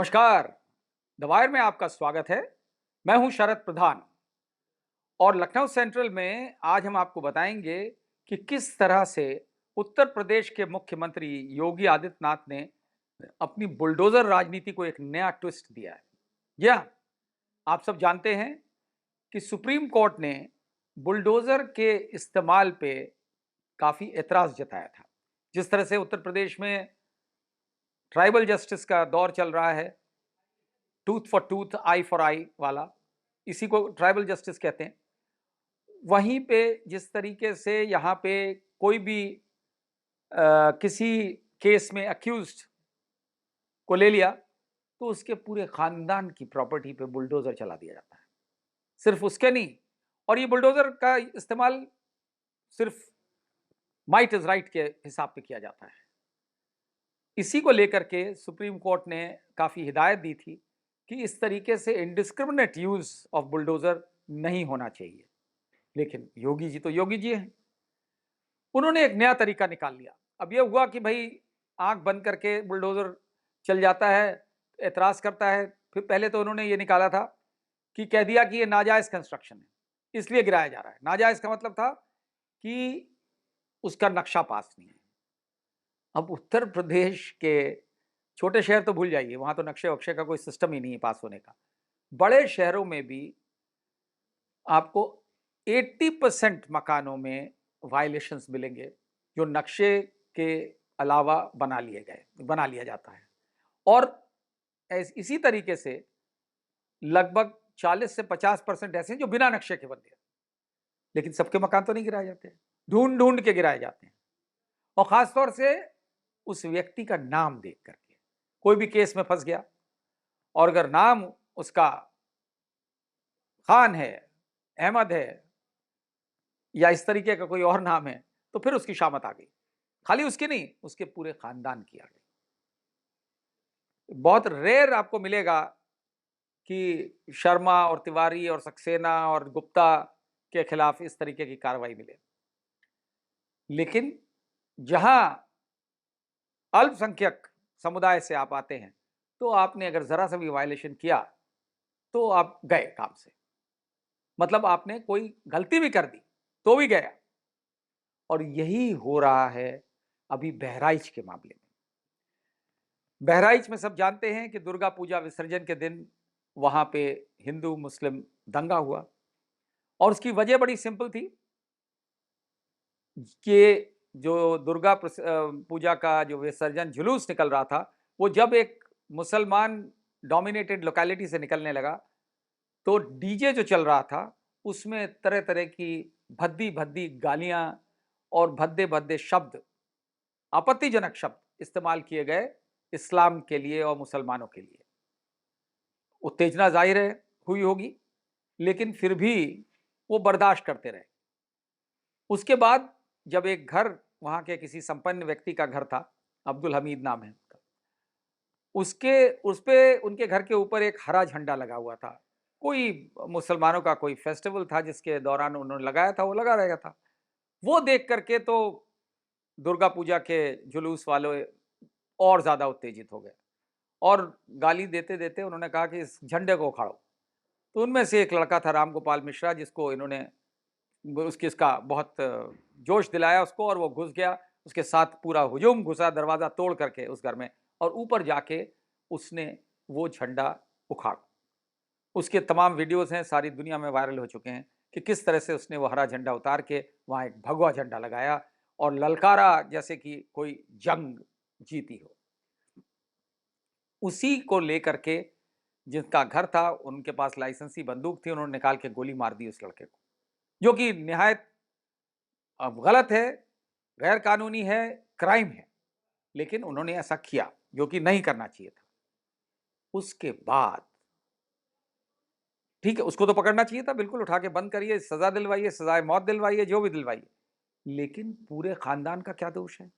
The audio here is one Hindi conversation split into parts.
नमस्कार। द वायर में आपका स्वागत है। मैं हूं शरद प्रधान और लखनऊ सेंट्रल में आज हम आपको बताएंगे कि किस तरह से उत्तर प्रदेश के मुख्यमंत्री योगी आदित्यनाथ ने अपनी बुलडोजर राजनीति को एक नया ट्विस्ट दिया है। यह आप सब जानते हैं कि सुप्रीम कोर्ट ने बुलडोजर के इस्तेमाल पे काफी एतराज जताया था। जिस तरह से उत्तर प्रदेश में ट्राइबल जस्टिस का दौर चल रहा है, tooth for tooth, I for I वाला, इसी को ट्राइबल जस्टिस कहते हैं। वहीं पे जिस तरीके से यहाँ पे कोई भी किसी केस में अक्यूज्ड को ले लिया तो उसके पूरे खानदान की प्रॉपर्टी पे बुलडोजर चला दिया जाता है। सिर्फ उसके नहीं, और ये बुलडोजर का इस्तेमाल सिर्फ माइट इज राइट के हिसाब पे किया जाता है। इसी को लेकर के सुप्रीम कोर्ट ने काफी हिदायत दी थी कि इस तरीके से इंडिस्क्रिमिनेट यूज ऑफ बुलडोजर नहीं होना चाहिए। लेकिन योगी जी तो योगी जी हैं, उन्होंने एक नया तरीका निकाल लिया। अब यह हुआ कि भाई आंख बंद करके बुलडोजर चल जाता है, एतराज करता है। फिर पहले तो उन्होंने ये निकाला था कि कह दिया कि ये नाजायज कंस्ट्रक्शन है, इसलिए गिराया जा रहा है। नाजायज का मतलब था कि उसका नक्शा पास नहीं है। अब उत्तर प्रदेश के छोटे शहर तो भूल जाइए, वहां तो नक्शे वक्शे का कोई सिस्टम ही नहीं है पास होने का। बड़े शहरों में भी आपको 80% मकानों में वायलेशंस मिलेंगे जो नक्शे के अलावा बना लिया जाता है। और इसी तरीके से लगभग 40 से 50% ऐसे हैं जो बिना नक्शे के बनते हैं। लेकिन सबके मकान तो नहीं गिराए जाते, ढूंढ ढूंढ के गिराए जाते हैं। और खासतौर से उस व्यक्ति का नाम देख करके, कोई भी केस में फंस गया और अगर नाम उसका खान है, अहमद है या इस तरीके का कोई और नाम है तो फिर उसकी शामत आ गई। खाली उसकी नहीं, उसके पूरे खानदान की आ गई। बहुत रेयर आपको मिलेगा कि शर्मा और तिवारी और सक्सेना और गुप्ता के खिलाफ इस तरीके की कार्रवाई मिले। लेकिन जहां अल्पसंख्यक समुदाय से आप आते हैं तो आपने अगर जरा सा भी वायलेशन किया तो आप गए काम से। मतलब आपने कोई गलती भी कर दी तो भी गया। और यही हो रहा है अभी बहराइच के मामले में। बहराइच में सब जानते हैं कि दुर्गा पूजा विसर्जन के दिन वहां पे हिंदू मुस्लिम दंगा हुआ और उसकी वजह बड़ी सिंपल थी कि जो दुर्गा पूजा का जो विसर्जन जुलूस निकल रहा था वो जब एक मुसलमान डोमिनेटेड लोकेलिटी से निकलने लगा तो डीजे जो चल रहा था उसमें तरह तरह की भद्दी भद्दी गालियां और भद्दे भद्दे शब्द, आपत्तिजनक शब्द इस्तेमाल किए गए इस्लाम के लिए और मुसलमानों के लिए। उत्तेजना जाहिर है हुई होगी, लेकिन फिर भी वो बर्दाश्त करते रहे। उसके बाद जब एक घर, वहां के किसी संपन्न व्यक्ति का घर था, अब्दुल हमीद नाम है उसका, उस पे उनके घर के ऊपर एक हरा झंडा लगा हुआ था। कोई मुसलमानों का कोई फेस्टिवल था जिसके दौरान उन्होंने लगाया था, वो लगा रहेगा था। वो देख करके तो दुर्गा पूजा के जुलूस वाले और ज्यादा उत्तेजित हो गए और गाली देते देते उन्होंने कहा कि इस झंडे को उखाड़ो। तो उनमें से एक लड़का था राम गोपाल मिश्रा, जिसको इन्होंने उसकी इसका बहुत जोश दिलाया उसको और वो घुस गया। उसके साथ पूरा हुजूम घुसा दरवाजा तोड़ करके उस घर में, और ऊपर जाके उसने वो झंडा उखाड़ा। उसके तमाम वीडियोस हैं, सारी दुनिया में वायरल हो चुके हैं कि किस तरह से उसने वो हरा झंडा उतार के वहां एक भगवा झंडा लगाया और ललकारा जैसे कि कोई जंग जीती हो। उसी को लेकर के जिनका घर था, उनके पास लाइसेंसी बंदूक थी, उन्होंने निकाल के गोली मार दी उस लड़के को, जो कि निहायत अब गलत है, गैर कानूनी है, क्राइम है। लेकिन उन्होंने ऐसा किया जो कि नहीं करना चाहिए था। उसके बाद ठीक है, उसको तो पकड़ना चाहिए था, बिल्कुल उठा के बंद करिए, सजा दिलवाइए, सजाए मौत दिलवाइए, जो भी दिलवाइए। लेकिन पूरे खानदान का क्या दोष है?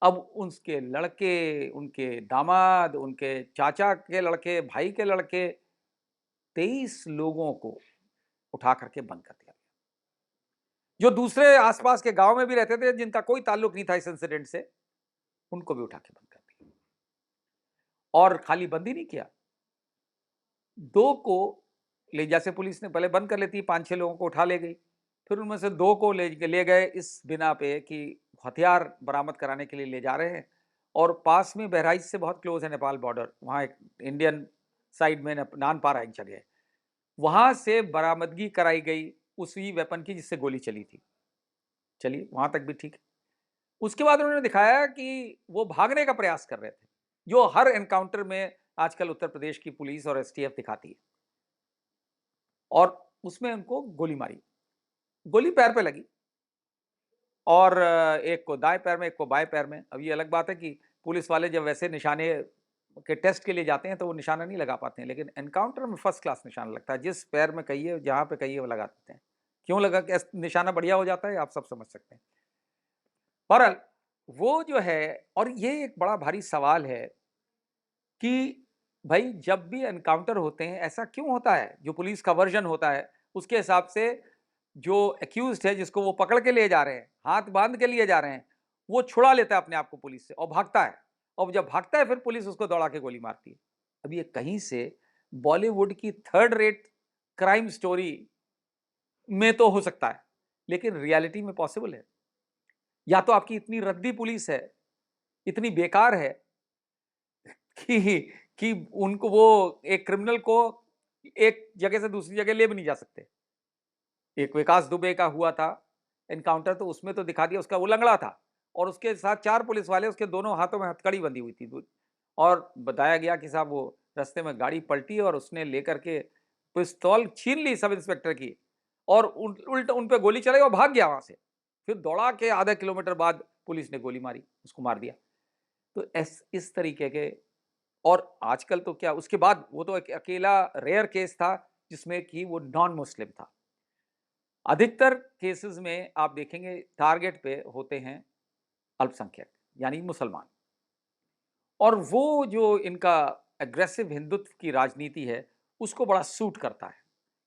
अब उसके लड़के, उनके दामाद, उनके चाचा के लड़के, भाई के लड़के, 23 लोगों को उठा करके बंद कर दिया। जो दूसरे आसपास के गांव में भी रहते थे, जिनका कोई ताल्लुक नहीं था इस इंसिडेंट से, उनको भी उठा के बंद कर दिया। और खाली बंद ही नहीं किया, 2 को ले, जैसे पुलिस ने पहले बंद कर लेती है, 5-6 लोगों को उठा ले गई, फिर उनमें से 2 को ले गए इस बिना पे कि हथियार बरामद कराने के लिए ले जा रहे हैं, और पास में बहराइच से बहुत क्लोज है नेपाल बॉर्डर, वहाँ एक इंडियन साइड में नानपारा एक जगह है, वहाँ से बरामदगी कराई गई उसी वेपन की जिससे गोली चली थी। चलिए, वहाँ तक भी ठीक है। उसके बाद उन्होंने दिखाया कि वो भागने का प्रयास कर रहे थे, जो हर एनकाउंटर में आजकल उत्तर प्रदेश की पुलिस और एसटीएफ दिखाती है, और उसमें उनको गोली मारी, गोली पैर पे लगी, और एक को दाएं पैर में, एक को बाएं पैर में। अब ये अलग बात है कि पुलिस वाले जब वैसे निशाने के टेस्ट के लिए जाते हैं तो वो निशाना नहीं लगा पाते हैं, लेकिन एनकाउंटर में फर्स्ट क्लास निशाना लगता है, जिस पैर में कहिए, जहां पे कहिए वो लगा देते हैं। क्यों लगा, निशाना बढ़िया हो जाता है, आप सब समझ सकते हैं। बहरहाल वो जो है, और ये एक बड़ा भारी सवाल है कि भाई जब भी एनकाउंटर होते हैं ऐसा क्यों होता है, जो पुलिस का वर्जन होता है उसके हिसाब से जो एक्यूज्ड है, जिसको वो पकड़ के ले जा रहे हैं, हाथ बांध के लिए जा रहे हैं, वो छुड़ा लेता है अपने आप को पुलिस से और भागता है, और जब भागता है फिर पुलिस उसको दौड़ा के गोली मारती है। अब ये कहीं से बॉलीवुड की थर्ड रेट क्राइम स्टोरी में तो हो सकता है, लेकिन रियलिटी में पॉसिबल है? या तो आपकी इतनी रद्दी पुलिस है, इतनी बेकार है कि कि उनको, वो एक क्रिमिनल को एक जगह से दूसरी जगह ले भी नहीं जा सकते। एक विकास दुबे का हुआ था एनकाउंटर, तो उसमें तो दिखा दिया उसका वो लंगड़ा था, और उसके साथ 4 पुलिस वाले, उसके दोनों हाथों में हथकड़ी बंधी हुई थी, और बताया गया कि साहब वो रास्ते में गाड़ी पलटी और उसने लेकर के पिस्तौल छीन ली सब इंस्पेक्टर की, और उल्ट उन पे गोली चलाई और भाग गया वहां से। फिर दौड़ा के आधा किलोमीटर बाद पुलिस ने गोली मारी, उसको मार दिया। तो इस तरीके के, और आजकल तो क्या, उसके बाद वो तो एक अकेला रेयर केस था जिसमें कि वो नॉन मुस्लिम था। अधिकतर केसेस में आप देखेंगे टारगेट पे होते हैं अल्पसंख्यक, यानी मुसलमान, और वो जो इनका एग्रेसिव हिंदुत्व की राजनीति है उसको बड़ा सूट करता है,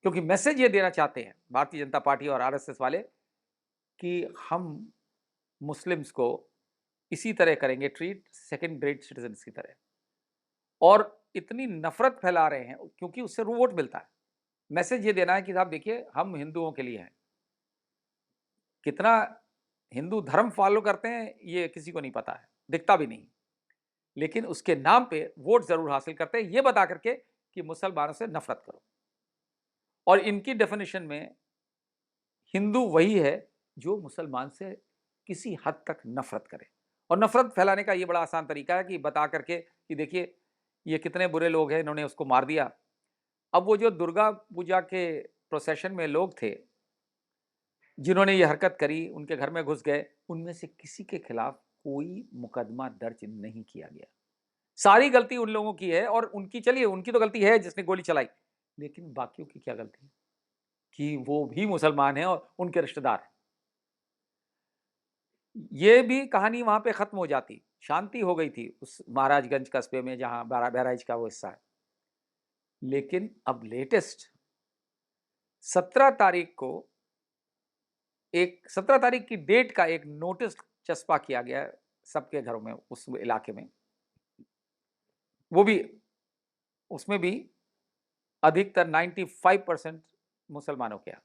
क्योंकि मैसेज ये देना चाहते हैं भारतीय जनता पार्टी और आरएसएस वाले कि हम मुस्लिम्स को इसी तरह करेंगे ट्रीट, सेकंड ग्रेड सिटीजन्स की तरह, और इतनी नफरत फैला रहे हैं क्योंकि उससे वोट मिलता है। मैसेज ये देना है कि साहब देखिए, हम हिंदुओं के लिए हैं। कितना हिंदू धर्म फॉलो करते हैं ये किसी को नहीं पता है, दिखता भी नहीं, लेकिन उसके नाम पे वोट जरूर हासिल करते हैं, ये बता करके कि मुसलमानों से नफरत करो। और इनकी डेफिनेशन में हिंदू वही है जो मुसलमान से किसी हद तक नफरत करे, और नफरत फैलाने का ये बड़ा आसान तरीका है कि बता करके कि देखिए ये कितने बुरे लोग हैं, इन्होंने उसको मार दिया। अब वो जो दुर्गा पूजा के प्रोसेशन में लोग थे जिन्होंने ये हरकत करी, उनके घर में घुस गए, उनमें से किसी के खिलाफ कोई मुकदमा दर्ज नहीं किया गया। सारी गलती उन लोगों की है, और उनकी, चलिए उनकी तो गलती है जिसने गोली चलाई, लेकिन बाकियों की क्या गलती है कि वो भी मुसलमान हैं और उनके रिश्तेदार हैं। ये भी कहानी वहां पे खत्म हो जाती, शांति हो गई थी उस महाराजगंज कस्बे में जहां बहराइच का वो हिस्सा है। लेकिन अब लेटेस्ट 17 तारीख को, एक 17 तारीख की डेट का एक नोटिस चस्पा किया गया है सबके घरों में उस इलाके में, वो भी, उसमें भी अधिकतर 95% मुसलमानों के यहाँ,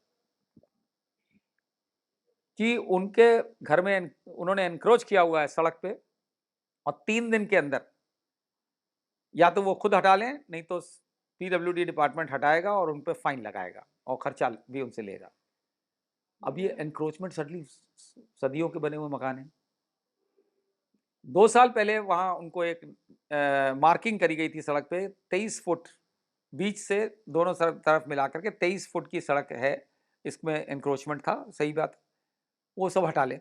कि उनके घर में उन्होंने एनक्रोच किया हुआ है सड़क पे, और 3 दिन के अंदर या तो वो खुद हटा लें, नहीं तो पीडब्ल्यूडी डिपार्टमेंट हटाएगा और उन पे फाइन लगाएगा और खर्चा भी उनसे लेगा। अब ये एनक्रोचमेंट सदियों के बने हुए मकान हैं। 2 साल पहले वहां उनको एक मार्किंग करी गई थी सड़क पे, 23 फुट बीच से दोनों तरफ मिलाकर के 23 फुट की सड़क है, इसमें एनक्रोचमेंट था, सही बात, वो सब हटा ले।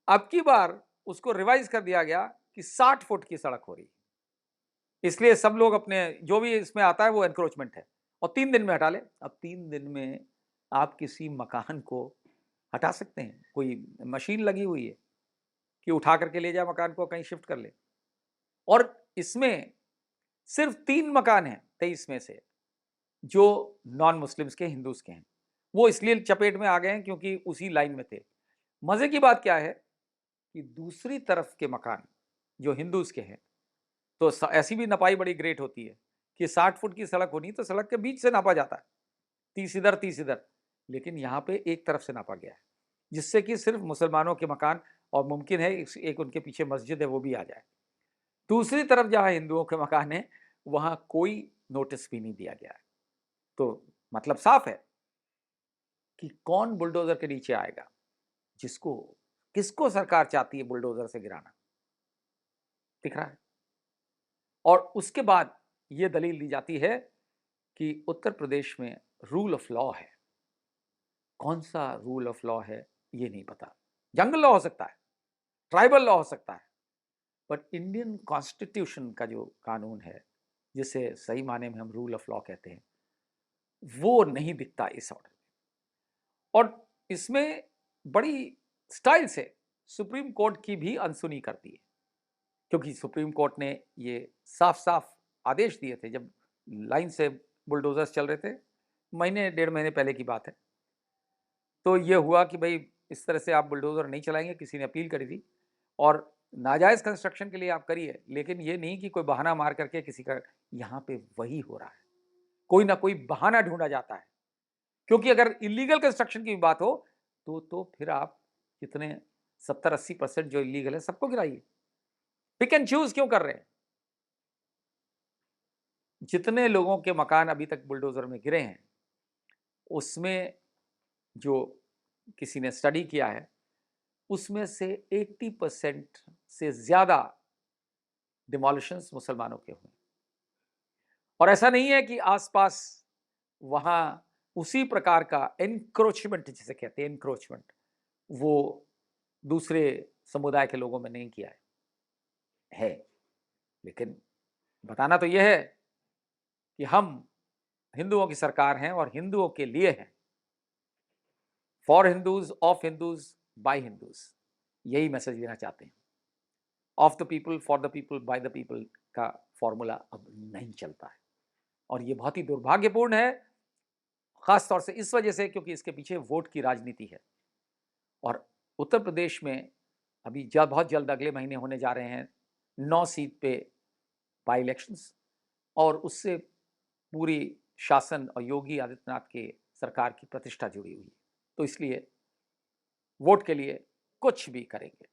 अब की बार उसको रिवाइज कर दिया गया कि 60 फुट की सड़क हो रही, इसलिए सब लोग अपने जो भी इसमें आता है वो एनक्रोचमेंट है, और 3 दिन में हटा ले। अब 3 दिन में आप किसी मकान को हटा सकते हैं? कोई मशीन लगी हुई है कि उठा करके ले जाए मकान को, कहीं शिफ्ट कर ले? और इसमें सिर्फ 3 मकान हैं 23 में से जो नॉन मुस्लिम्स के, हिंदूज के हैं। वो इसलिए चपेट में आ गए हैं क्योंकि उसी लाइन में थे। मजे की बात क्या है कि दूसरी तरफ के मकान जो हिंदूज के हैं तो ऐसी भी नपाई बड़ी ग्रेट होती है कि 60 फुट की सड़क होनी तो सड़क के बीच से नापा जाता है, 30 इधर 30 इधर, लेकिन यहाँ पे एक तरफ से नापा गया है, जिससे कि सिर्फ मुसलमानों के मकान और मुमकिन है एक उनके पीछे मस्जिद है वो भी आ जाए। दूसरी तरफ जहाँ हिंदुओं के मकान है वहाँ कोई नोटिस भी नहीं दिया गया है। तो मतलब साफ है कि कौन बुलडोजर के नीचे आएगा, जिसको किसको सरकार चाहती है बुलडोजर से गिराना, दिख रहा है। और उसके बाद ये दलील दी जाती है कि उत्तर प्रदेश में रूल ऑफ लॉ है। कौन सा रूल ऑफ लॉ है ये नहीं पता। जंगल लॉ हो सकता है, ट्राइबल लॉ हो सकता है, बट इंडियन कॉन्स्टिट्यूशन का जो कानून है, जिसे सही माने में हम रूल ऑफ लॉ कहते हैं, वो नहीं दिखता इस ऑर्डर में। और इसमें बड़ी स्टाइल से सुप्रीम कोर्ट की भी अनसुनी करती है, क्योंकि सुप्रीम कोर्ट ने ये साफ साफ आदेश दिए थे जब लाइन से बुलडोजर्स चल रहे थे, महीने 1.5 महीने पहले की बात है। तो ये हुआ कि भाई इस तरह से आप बुलडोजर नहीं चलाएंगे, किसी ने अपील करी थी, और नाजायज़ कंस्ट्रक्शन के लिए आप करिए, लेकिन ये नहीं कि कोई बहाना मार करके किसी का। यहाँ पे वही हो रहा है, कोई ना कोई बहाना ढूंढा जाता है, क्योंकि अगर इलीगल कंस्ट्रक्शन की बात हो तो फिर आप कितने 70-80% जो इलीगल है सबको गिराइए। पिक एंड चूज क्यों कर रहे हैं? जितने लोगों के मकान अभी तक बुलडोजर में गिरे हैं, उसमें जो किसी ने स्टडी किया है, उसमें से 80% से ज्यादा डिमोलिशंस मुसलमानों के हुए। और ऐसा नहीं है कि आसपास वहां उसी प्रकार का एनक्रोचमेंट, जिसे कहते हैं एनक्रोचमेंट, वो दूसरे समुदाय के लोगों में नहीं किया है। लेकिन बताना तो यह है कि हम हिंदुओं की सरकार हैं और हिंदुओं के लिए हैं, for Hindus, of Hindus, by Hindus, यही मैसेज देना चाहते हैं। Of the people, for the people, by the people का फॉर्मूला अब नहीं चलता है, और ये बहुत ही दुर्भाग्यपूर्ण है, खास तौर से इस वजह से क्योंकि इसके पीछे वोट की राजनीति है। और उत्तर प्रदेश में अभी बहुत जल्द अगले महीने होने जा रहे हैं 9 सीट पे बाई इलेक्शंस, और उससे पूरी शासन और योगी आदित्यनाथ के सरकार की प्रतिष्ठा जुड़ी हुई है। तो इसलिए वोट के लिए कुछ भी करेंगे।